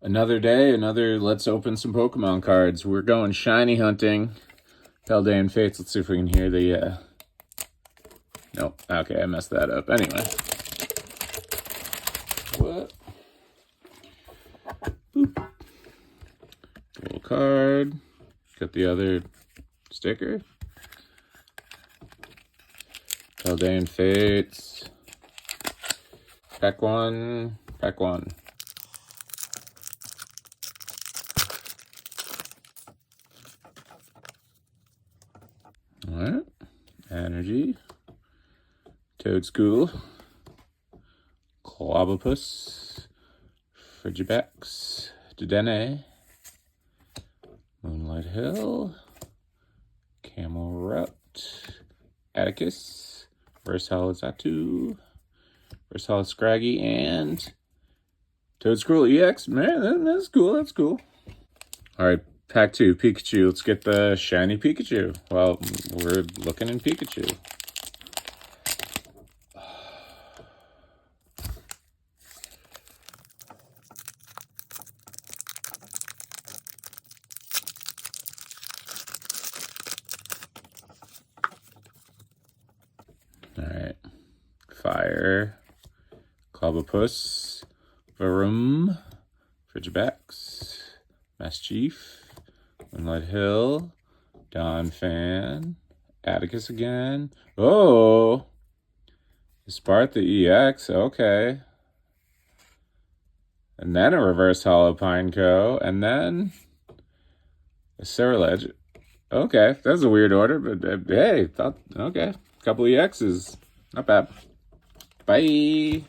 Another day, let's open some Pokemon cards. We're going shiny hunting. Paldean Fates, let's see if we can hear the, Nope, okay, I messed that up. Anyway. What? Boop. Little card. Got the other sticker. Paldean Fates. Pack one. Alright. Energy. Toadschool. Clobopus. Frigibax. Dedenne. Moonlight Hill. Camelrut. Atticus. Versalizatu. Versal Scraggy, and Toadschool EX. Man, that's cool. Alright, pack 2, Pikachu. Let's get the shiny Pikachu. Well, we're looking in Pikachu. Alright. Fire. Clobopus. Varum. Frigibax. Maschief. Moonlight Hill. Donphan. Atticus again. Oh! Sparta EX. Okay. And then a reverse hollow Pineco. And then a Cerulege. Okay, that's a weird order, but hey, okay. Couple EXs. Not bad. Bye.